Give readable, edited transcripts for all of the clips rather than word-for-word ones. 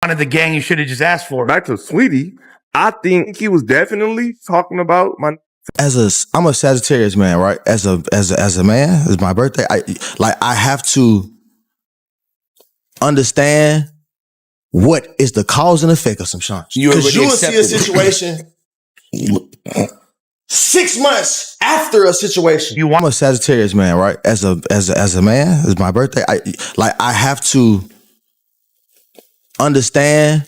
wanted the gang, you should have just asked for it. Back to Saweetie, I think he was definitely talking about my. I'm a Sagittarius man, right? As a man, it's my birthday. I have to understand what is the cause and effect of some shit. Because you will see a situation 6 months after a situation. I'm a Sagittarius man, right? As a man, it's my birthday. I have to understand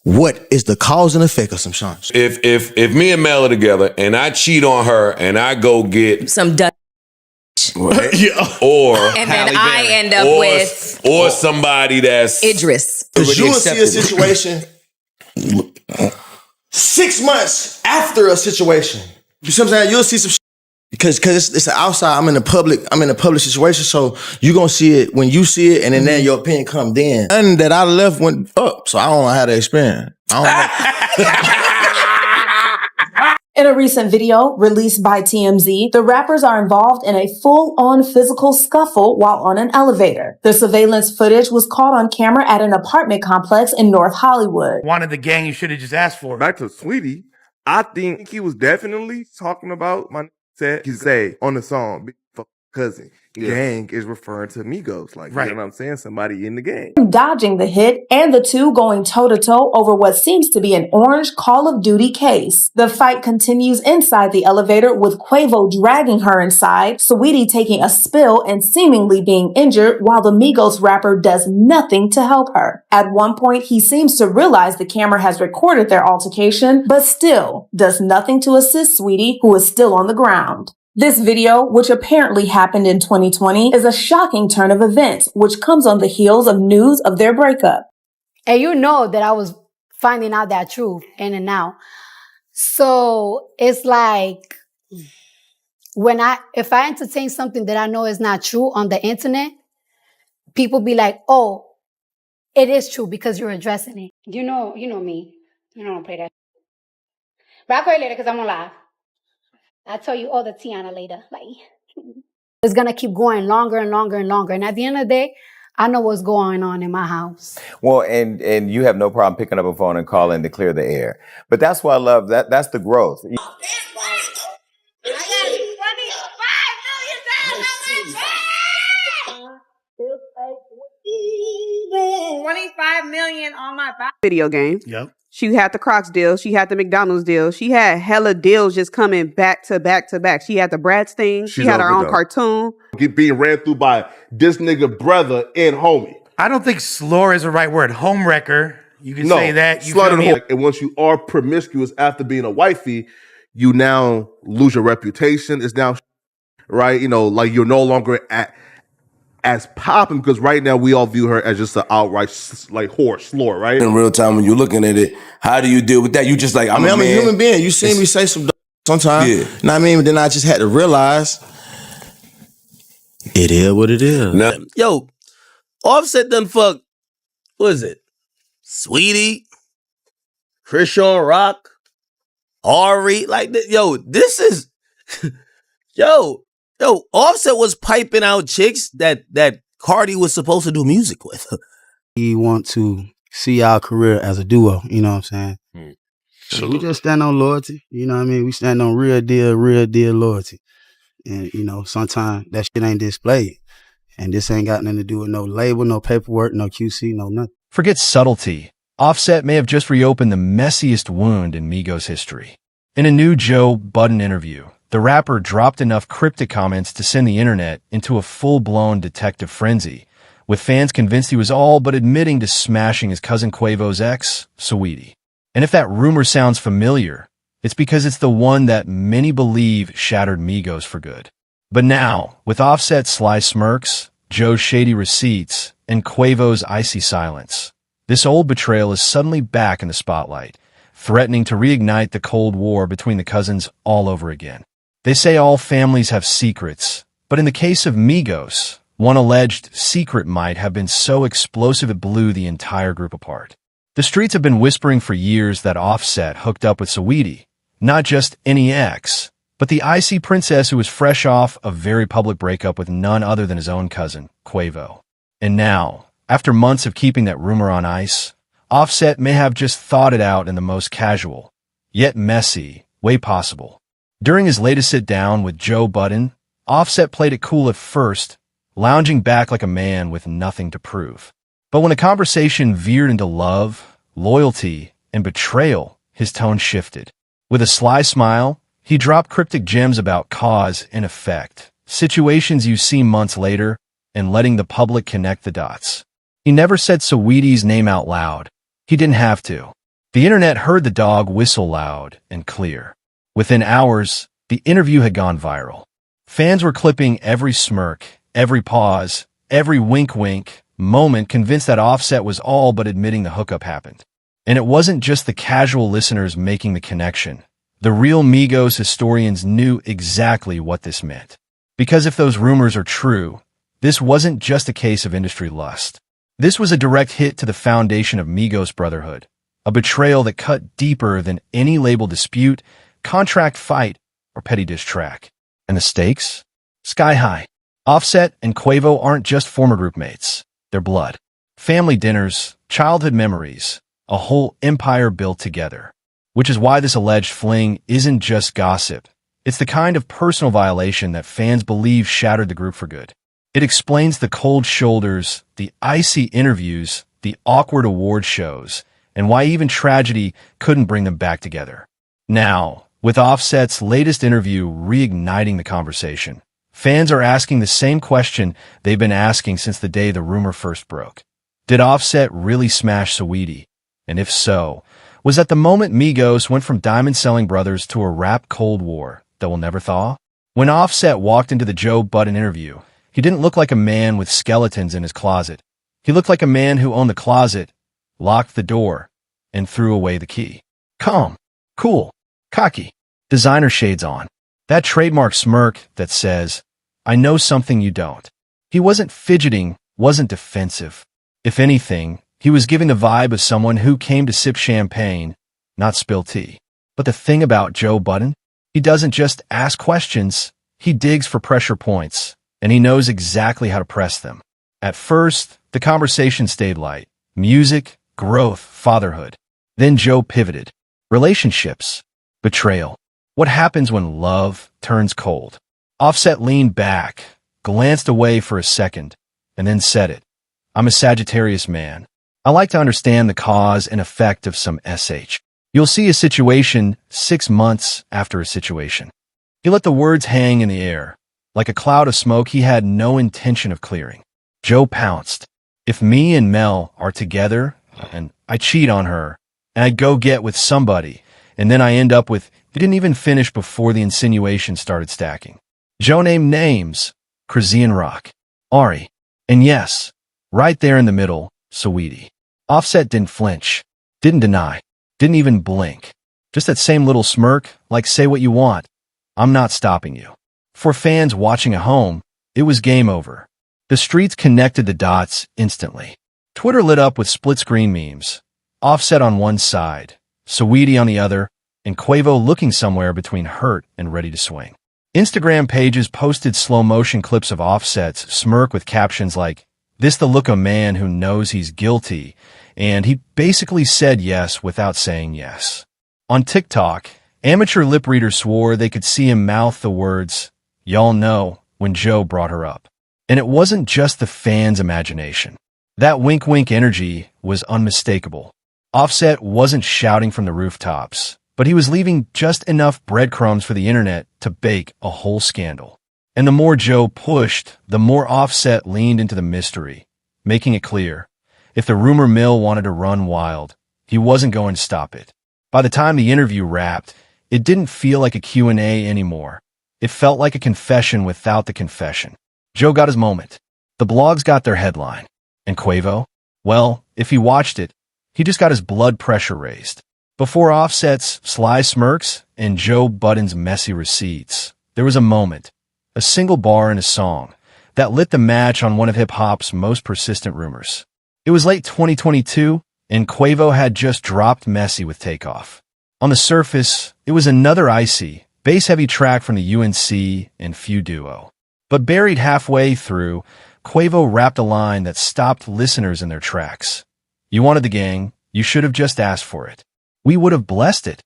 what is the cause and effect of some shit. If me and Mel are together and I cheat on her and I go get some Dutch. Or and then I end up with somebody that's Idris. Because you will see a situation 6 months after a situation. You see what I'm saying? You'll see some shit. Because it's outside, I'm in a public situation, so you're gonna see it when you see it, and then your opinion come then. Nothing that I left went up, so I don't know how to experience. In a recent video released by TMZ, the rappers are involved in a full-on physical scuffle while on an elevator. The surveillance footage was caught on camera at an apartment complex in North Hollywood. Wanted the gang, you should have just asked for it. Back to Saweetie, I think he was definitely talking about my he say on the song, Big Cousin. Gang is referring to Migos. Like, you know what I'm saying? Somebody in the gang. Dodging the hit and the two going toe-to-toe over what seems to be an orange Call of Duty case. The fight continues inside the elevator with Quavo dragging her inside, Saweetie taking a spill and seemingly being injured while the Migos rapper does nothing to help her. At one point, he seems to realize the camera has recorded their altercation, but still does nothing to assist Saweetie, who is still on the ground. This video, which apparently happened in 2020, is a shocking turn of events, which comes on the heels of news of their breakup. And you know that I was finding out that truth in and out. So it's like, if I entertain something that I know is not true on the internet, people be like, oh, it is true because you're addressing it. You know me. You know I don't play that. But I'll call you later because I'm on live. I'll tell you all the Tiana later. Bye. It's going to keep going longer and longer and longer. And at the end of the day, I know what's going on in my house. Well, and you have no problem picking up a phone and calling to clear the air. But that's why I love that. That's the growth. I got $25 million on my back. Video game. Yep. She had the Crocs deal. She had the McDonald's deal. She had hella deals just coming back to back to back. She had the Bratz thing. She had her own cartoon. Being ran through by this nigga brother and homie. I don't think slur is the right word. Homewrecker. You can say that. You slut and and once you are promiscuous after being a wifey, you now lose your reputation. It's now, right? You know, like you're no longer as popping because right now we all view her as just an outright like whore, slur, right? In real time, when you're looking at it, how do you deal with that? You just like, I'm a human being. You see me say some sometimes. Yeah. You know what I mean? But then I just had to realize it is what it is. Now, yo, Offset done fuck, what is it? Saweetie, Christian Rock, Ari, like, yo, this is, yo, Offset was piping out chicks that Cardi was supposed to do music with. We want to see our career as a duo, you know what I'm saying? So we just stand on loyalty, you know what I mean? We stand on real deal loyalty. And, you know, sometimes that shit ain't displayed. And this ain't got nothing to do with no label, no paperwork, no QC, no nothing. Forget subtlety. Offset may have just reopened the messiest wound in Migos history. In a new Joe Budden interview, the rapper dropped enough cryptic comments to send the internet into a full-blown detective frenzy, with fans convinced he was all but admitting to smashing his cousin Quavo's ex, Saweetie. And if that rumor sounds familiar, it's because it's the one that many believe shattered Migos for good. But now, with Offset's sly smirks, Joe's shady receipts, and Quavo's icy silence, this old betrayal is suddenly back in the spotlight, threatening to reignite the Cold War between the cousins all over again. They say all families have secrets, but in the case of Migos, one alleged secret might have been so explosive it blew the entire group apart. The streets have been whispering for years that Offset hooked up with Saweetie, not just any ex, but the icy princess who was fresh off a very public breakup with none other than his own cousin, Quavo. And now, after months of keeping that rumor on ice, Offset may have just thought it out in the most casual, yet messy, way possible. During his latest sit-down with Joe Budden, Offset played it cool at first, lounging back like a man with nothing to prove. But when the conversation veered into love, loyalty, and betrayal, his tone shifted. With a sly smile, he dropped cryptic gems about cause and effect, situations you see months later, and letting the public connect the dots. He never said Saweetie's name out loud. He didn't have to. The internet heard the dog whistle loud and clear. Within hours, the interview had gone viral. Fans were clipping every smirk, every pause, every wink-wink moment, convinced that Offset was all but admitting the hookup happened. And it wasn't just the casual listeners making the connection. The real Migos historians knew exactly what this meant. Because if those rumors are true, this wasn't just a case of industry lust. This was a direct hit to the foundation of Migos brotherhood, a betrayal that cut deeper than any label dispute, contract fight, or petty diss track. And the stakes? Sky high. Offset and Quavo aren't just former group mates. They're blood. Family dinners, childhood memories, a whole empire built together. Which is why this alleged fling isn't just gossip. It's the kind of personal violation that fans believe shattered the group for good. It explains the cold shoulders, the icy interviews, the awkward award shows, and why even tragedy couldn't bring them back together. Now, with Offset's latest interview reigniting the conversation, fans are asking the same question they've been asking since the day the rumor first broke. Did Offset really smash Saweetie? And if so, was that the moment Migos went from diamond-selling brothers to a rap Cold War that will never thaw? When Offset walked into the Joe Budden interview, he didn't look like a man with skeletons in his closet. He looked like a man who owned the closet, locked the door, and threw away the key. Calm, cool, cocky, designer shades on. That trademark smirk that says, I know something you don't. He wasn't fidgeting, wasn't defensive. If anything, he was giving the vibe of someone who came to sip champagne, not spill tea. But the thing about Joe Budden, he doesn't just ask questions, he digs for pressure points, and he knows exactly how to press them. At first, the conversation stayed light. Music, growth, fatherhood. Then Joe pivoted. Relationships, betrayal. What happens when love turns cold? Offset leaned back, glanced away for a second, and then said it. I'm a Sagittarius man. I like to understand the cause and effect of some SH. You'll see a situation 6 months after a situation. He let the words hang in the air. Like a cloud of smoke he had no intention of clearing. Joe pounced. If me and Mel are together, and I cheat on her, and I go get with somebody, and then I end up with, he didn't even finish before the insinuation started stacking. Joe named names, Krazian Rock, Ari, and yes, right there in the middle, Saweetie. Offset didn't flinch, didn't deny, didn't even blink. Just that same little smirk, like say what you want. I'm not stopping you. For fans watching at home, it was game over. The streets connected the dots instantly. Twitter lit up with split-screen memes. Offset on one side, Saweetie on the other, and Quavo looking somewhere between hurt and ready to swing. Instagram pages posted slow-motion clips of Offset's smirk with captions like, "This the look of a man who knows he's guilty," and he basically said yes without saying yes. On TikTok, amateur lip readers swore they could see him mouth the words, "Y'all know," when Joe brought her up. And it wasn't just the fans' imagination. That wink-wink energy was unmistakable. Offset wasn't shouting from the rooftops, but he was leaving just enough breadcrumbs for the internet to bake a whole scandal. And the more Joe pushed, the more Offset leaned into the mystery, making it clear, if the rumor mill wanted to run wild, he wasn't going to stop it. By the time the interview wrapped, it didn't feel like a Q&A anymore. It felt like a confession without the confession. Joe got his moment. The blogs got their headline. And Quavo? Well, if he watched it, he just got his blood pressure raised. Before Offset's sly smirks and Joe Budden's messy receipts, there was a moment, a single bar in a song, that lit the match on one of hip-hop's most persistent rumors. It was late 2022, and Quavo had just dropped Messy with Takeoff. On the surface, it was another icy, bass-heavy track from the UNC and Few duo. But buried halfway through, Quavo rapped a line that stopped listeners in their tracks. You wanted the gang, You should have just asked for it. We would have blessed it.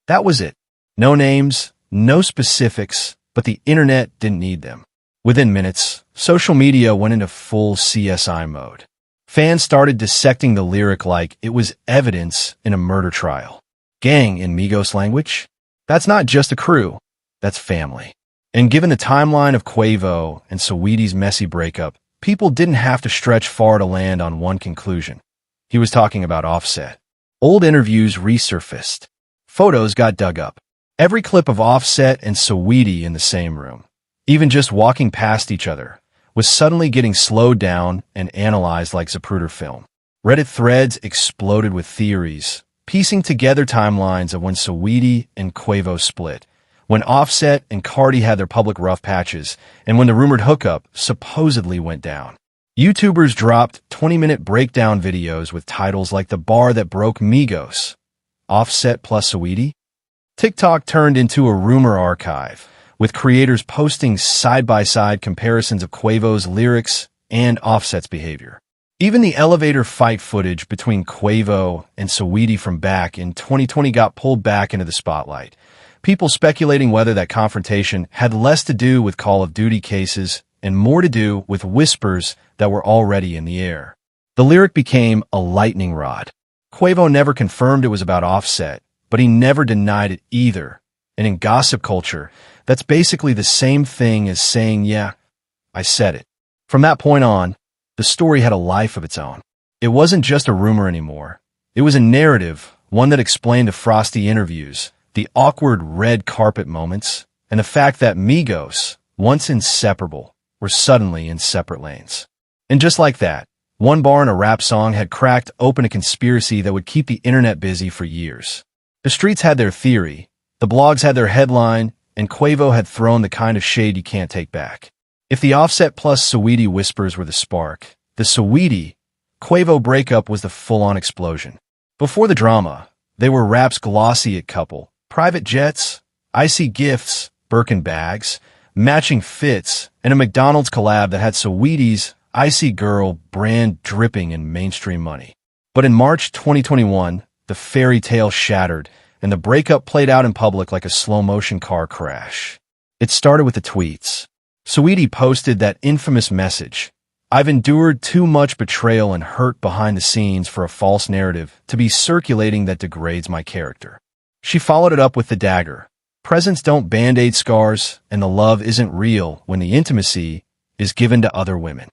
That was it. No names, no specifics, but the internet didn't need them. Within minutes, social media went into full CSI mode. Fans started dissecting the lyric like it was evidence in a murder trial. Gang in Migos language? That's not just a crew, that's family. And given the timeline of Quavo and Saweetie's messy breakup, people didn't have to stretch far to land on one conclusion. He was talking about Offset. Old interviews resurfaced. Photos got dug up. Every clip of Offset and Saweetie in the same room, even just walking past each other, was suddenly getting slowed down and analyzed like Zapruder film. Reddit threads exploded with theories, piecing together timelines of when Saweetie and Quavo split, when Offset and Cardi had their public rough patches, and when the rumored hookup supposedly went down. YouTubers dropped 20-minute breakdown videos with titles like The Bar That Broke Migos, Offset plus Saweetie. TikTok turned into a rumor archive, with creators posting side-by-side comparisons of Quavo's lyrics and Offset's behavior. Even the elevator fight footage between Quavo and Saweetie from back in 2020 got pulled back into the spotlight, people speculating whether that confrontation had less to do with Call of Duty cases and more to do with whispers that were already in the air. The lyric became a lightning rod. Quavo never confirmed it was about Offset, but he never denied it either. And in gossip culture, that's basically the same thing as saying, yeah, I said it. From that point on, the story had a life of its own. It wasn't just a rumor anymore. It was a narrative, one that explained the frosty interviews, the awkward red carpet moments, and the fact that Migos, once inseparable, were suddenly in separate lanes. And just like that, one bar in a rap song had cracked open a conspiracy that would keep the internet busy for years. The streets had their theory, the blogs had their headline, and Quavo had thrown the kind of shade you can't take back. If the Offset plus Saweetie whispers were the spark, the Saweetie-Quavo breakup was the full-on explosion. Before the drama, they were rap's glossy couple, private jets, icy gifts, Birkin bags, matching fits, and a McDonald's collab that had Saweetie's Icy Girl brand dripping in mainstream money. But in March 2021, the fairy tale shattered, and the breakup played out in public like a slow-motion car crash. It started with the tweets. Saweetie posted that infamous message, "I've endured too much betrayal and hurt behind the scenes for a false narrative to be circulating that degrades my character." She followed it up with the dagger. "Presents don't band-aid scars, and the love isn't real when the intimacy is given to other women."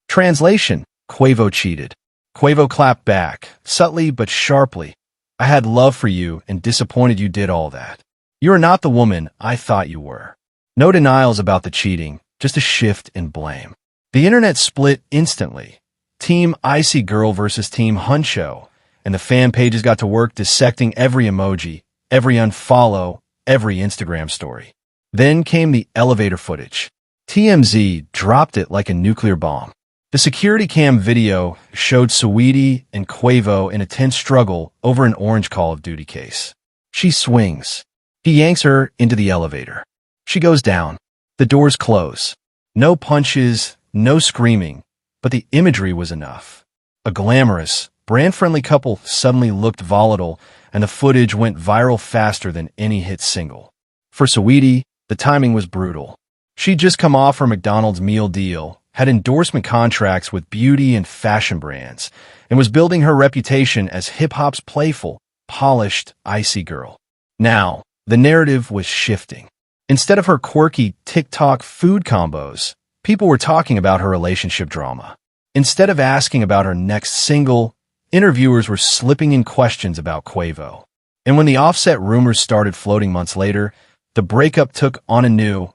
Translation: Quavo cheated. Quavo clapped back, subtly but sharply. "I had love for you and disappointed you did all that. You are not the woman I thought you were." No denials about the cheating, just a shift in blame. The internet split instantly. Team Icy Girl versus Team Huncho, and the fan pages got to work dissecting every emoji, every unfollow, every Instagram story. Then came the elevator footage. TMZ dropped it like a nuclear bomb. The security cam video showed Saweetie and Quavo in a tense struggle over an orange Call of Duty case. She swings. He yanks her into the elevator. She goes down. The doors close. No punches, no screaming, but the imagery was enough. A glamorous, brand-friendly couple suddenly looked volatile, and the footage went viral faster than any hit single. For Saweetie, the timing was brutal. She'd just come off her McDonald's meal deal, had endorsement contracts with beauty and fashion brands, and was building her reputation as hip-hop's playful, polished, icy girl. Now, the narrative was shifting. Instead of her quirky TikTok food combos, people were talking about her relationship drama. Instead of asking about her next single, interviewers were slipping in questions about Quavo. And when the Offset rumors started floating months later, the breakup took on a new,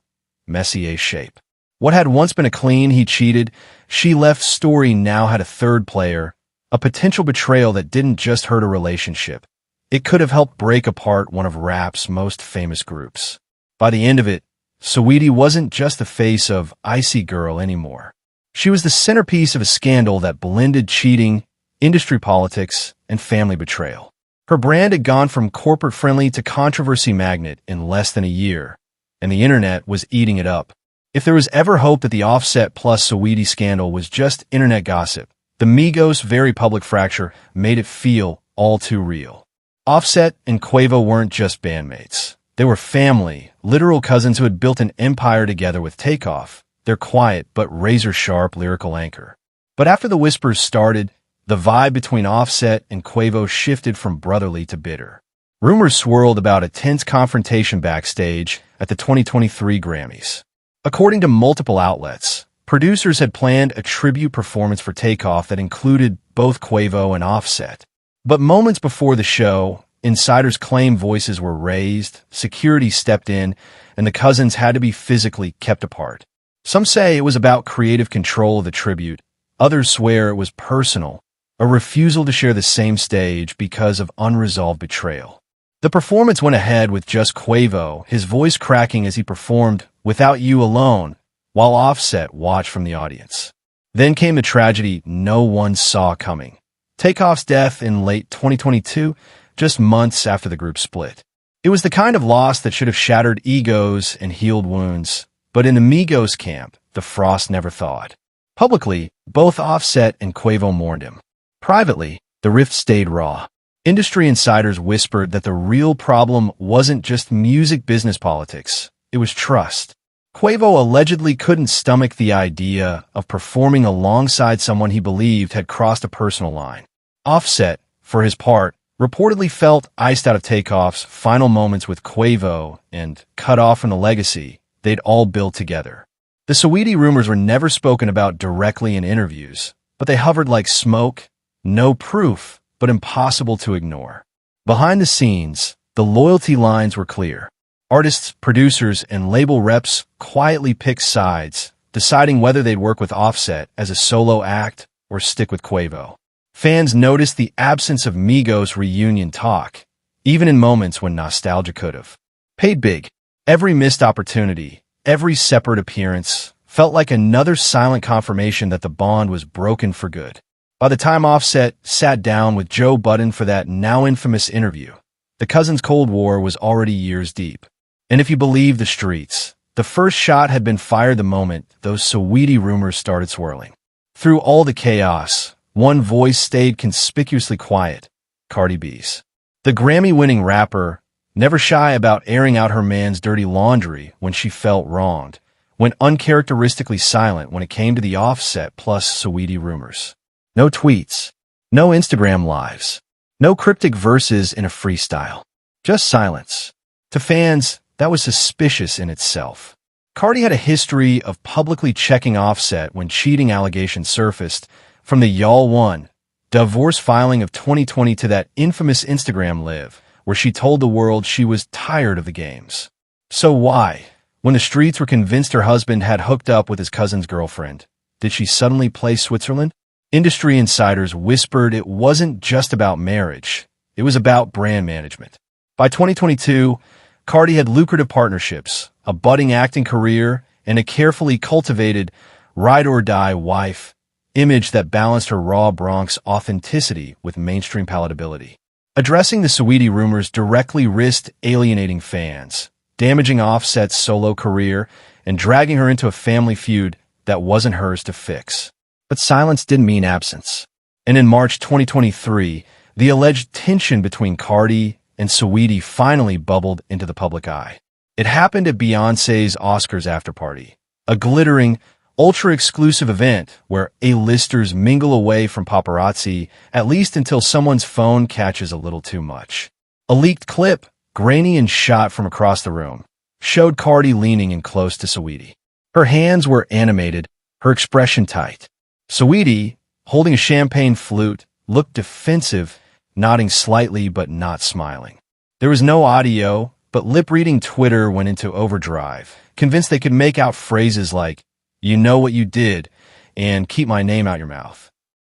messiest shape. What had once been a clean he cheated, she left story now had a third player, a potential betrayal that didn't just hurt a relationship. It could have helped break apart one of rap's most famous groups. By the end of it, Saweetie wasn't just the face of Icy Girl anymore. She was the centerpiece of a scandal that blended cheating, industry politics, and family betrayal. Her brand had gone from corporate-friendly to controversy magnet in less than a year, and the internet was eating it up. If there was ever hope that the Offset plus Saweetie scandal was just internet gossip, the Migos' very public fracture made it feel all too real. Offset and Quavo weren't just bandmates. They were family, literal cousins who had built an empire together with Takeoff, their quiet but razor-sharp lyrical anchor. But after the whispers started, the vibe between Offset and Quavo shifted from brotherly to bitter. Rumors swirled about a tense confrontation backstage at the 2023 Grammys. According to multiple outlets, producers had planned a tribute performance for Takeoff that included both Quavo and Offset. But moments before the show, insiders claimed voices were raised, security stepped in, and the cousins had to be physically kept apart. Some say it was about creative control of the tribute. Others swear it was personal, a refusal to share the same stage because of unresolved betrayal. The performance went ahead with just Quavo, his voice cracking as he performed Without You Alone, while Offset watched from the audience. Then came the tragedy no one saw coming. Takeoff's death in late 2022, just months after the group split. It was the kind of loss that should have shattered egos and healed wounds, but in the Migos camp, the frost never thawed. Publicly, both Offset and Quavo mourned him. Privately, the rift stayed raw. Industry insiders whispered that the real problem wasn't just music business politics, it was trust. Quavo allegedly couldn't stomach the idea of performing alongside someone he believed had crossed a personal line. Offset, for his part, reportedly felt iced out of Takeoff's final moments with Quavo and cut off from the legacy they'd all built together. The Saweetie rumors were never spoken about directly in interviews, but they hovered like smoke, no proof, but impossible to ignore. Behind the scenes, the loyalty lines were clear. Artists, producers, and label reps quietly picked sides, deciding whether they'd work with Offset as a solo act or stick with Quavo. Fans noticed the absence of Migos reunion talk, even in moments when nostalgia could have. Paid big. Every missed opportunity, every separate appearance, felt like another silent confirmation that the bond was broken for good. By the time Offset sat down with Joe Budden for that now infamous interview, the cousins' Cold War was already years deep. And if you believe the streets, the first shot had been fired the moment those Saweetie rumors started swirling. Through all the chaos, one voice stayed conspicuously quiet, Cardi B's. The Grammy-winning rapper, never shy about airing out her man's dirty laundry when she felt wronged, went uncharacteristically silent when it came to the Offset plus Saweetie rumors. No tweets, no Instagram lives, no cryptic verses in a freestyle, just silence. To fans, that was suspicious in itself. Cardi had a history of publicly checking Offset when cheating allegations surfaced, from the Y'all Won divorce filing of 2020 to that infamous Instagram live, where she told the world she was tired of the games. So why, when the streets were convinced her husband had hooked up with his cousin's girlfriend, did she suddenly play Switzerland? Industry insiders whispered it wasn't just about marriage, it was about brand management. By 2022, Cardi had lucrative partnerships, a budding acting career, and a carefully cultivated ride-or-die wife, image that balanced her raw Bronx authenticity with mainstream palatability. Addressing the Saweetie rumors directly risked alienating fans, damaging Offset's solo career, and dragging her into a family feud that wasn't hers to fix. But silence didn't mean absence. And in March 2023, the alleged tension between Cardi and Saweetie finally bubbled into the public eye. It happened at Beyoncé's Oscars afterparty, a glittering, ultra-exclusive event where A-listers mingle away from paparazzi, at least until someone's phone catches a little too much. A leaked clip, grainy and shot from across the room, showed Cardi leaning in close to Saweetie. Her hands were animated, her expression tight. Saweetie, holding a champagne flute, looked defensive, nodding slightly but not smiling. There was no audio, but lip-reading Twitter went into overdrive, convinced they could make out phrases like, "You know what you did," and "keep my name out your mouth."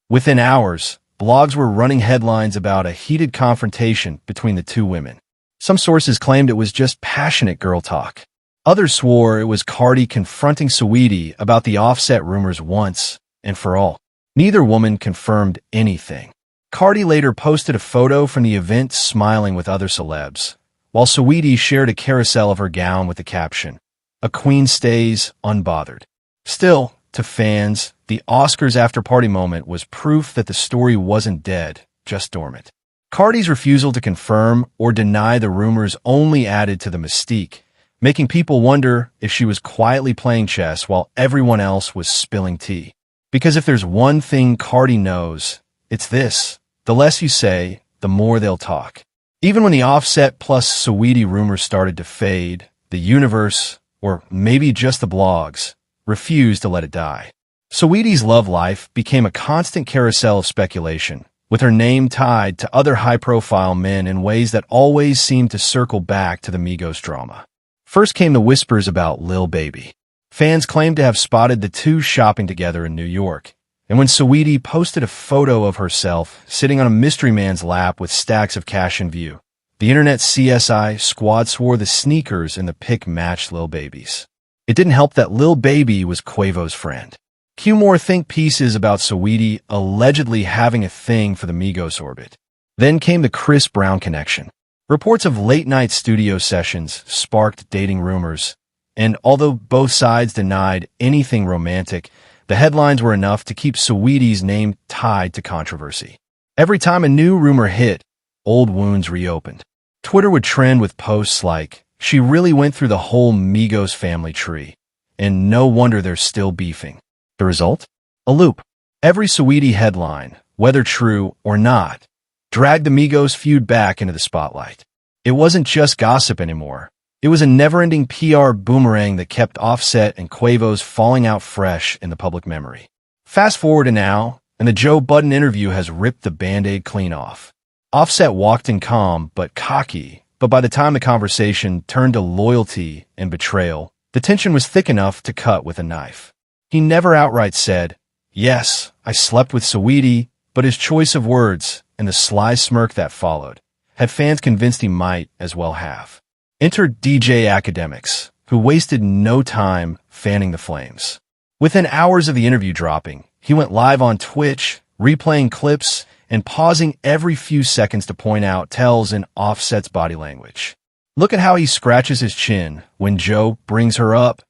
Within hours, blogs were running headlines about a heated confrontation between the two women. Some sources claimed it was just passionate girl talk. Others swore it was Cardi confronting Saweetie about the Offset rumors once and for all. Neither woman confirmed anything. Cardi later posted a photo from the event smiling with other celebs, while Saweetie shared a carousel of her gown with the caption, "A queen stays unbothered." Still, to fans, the Oscars after-party moment was proof that the story wasn't dead, just dormant. Cardi's refusal to confirm or deny the rumors only added to the mystique, making people wonder if she was quietly playing chess while everyone else was spilling tea. Because if there's one thing Cardi knows, it's this: the less you say, the more they'll talk. Even when the Offset plus Saweetie rumors started to fade, the universe, or maybe just the blogs, refused to let it die. Saweetie's love life became a constant carousel of speculation, with her name tied to other high-profile men in ways that always seemed to circle back to the Migos drama. First came the whispers about Lil Baby. Fans claimed to have spotted the two shopping together in New York, and when Saweetie posted a photo of herself sitting on a mystery man's lap with stacks of cash in view, the internet CSI squad swore the sneakers in the pic matched Lil Baby's. It didn't help that Lil Baby was Quavo's friend. Cue more think pieces about Saweetie allegedly having a thing for the Migos orbit. Then came the Chris Brown connection. Reports of late-night studio sessions sparked dating rumors, and although both sides denied anything romantic, the headlines were enough to keep Saweetie's name tied to controversy. Every time a new rumor hit, old wounds reopened. Twitter would trend with posts like, "She really went through the whole Migos family tree, and no wonder they're still beefing." The result? A loop. Every Saweetie headline, whether true or not, dragged the Migos feud back into the spotlight. It wasn't just gossip anymore. It was a never-ending PR boomerang that kept Offset and Quavo's falling out fresh in the public memory. Fast forward to now, and the Joe Budden interview has ripped the Band-Aid clean off. Offset walked in calm but cocky, but by the time the conversation turned to loyalty and betrayal, the tension was thick enough to cut with a knife. He never outright said, "Yes, I slept with Saweetie," but his choice of words and the sly smirk that followed had fans convinced he might as well have. Enter DJ Academics, who wasted no time fanning the flames. Within hours of the interview dropping, he went live on Twitch, replaying clips and pausing every few seconds to point out tells in Offset's body language. Look at how he scratches his chin when Joe brings her up,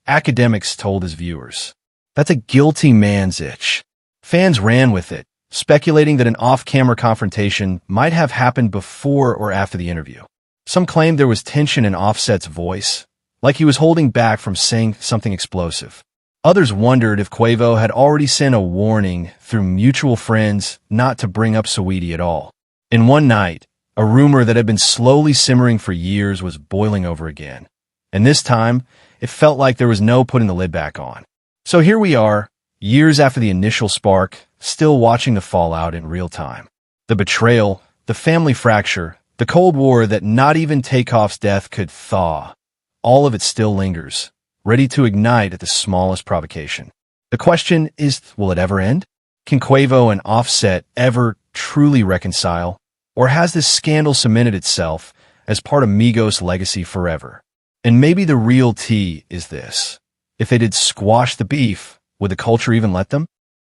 Academics told his viewers. That's a guilty man's itch. Fans ran with it, speculating that an off-camera confrontation might have happened before or after the interview. Some claimed there was tension in Offset's voice, like he was holding back from saying something explosive. Others wondered if Quavo had already sent a warning through mutual friends not to bring up Saweetie at all. In one night, a rumor that had been slowly simmering for years was boiling over again. And this time, it felt like there was no putting the lid back on. So here we are, years after the initial spark, still watching the fallout in real time. The betrayal, the family fracture, the Cold War that not even Takeoff's death could thaw. All of it still lingers, ready to ignite at the smallest provocation. The question is, will it ever end? Can Quavo and Offset ever truly reconcile? Or has this scandal cemented itself as part of Migos' legacy forever? And maybe the real tea is this: if they did squash the beef, would the culture even let them?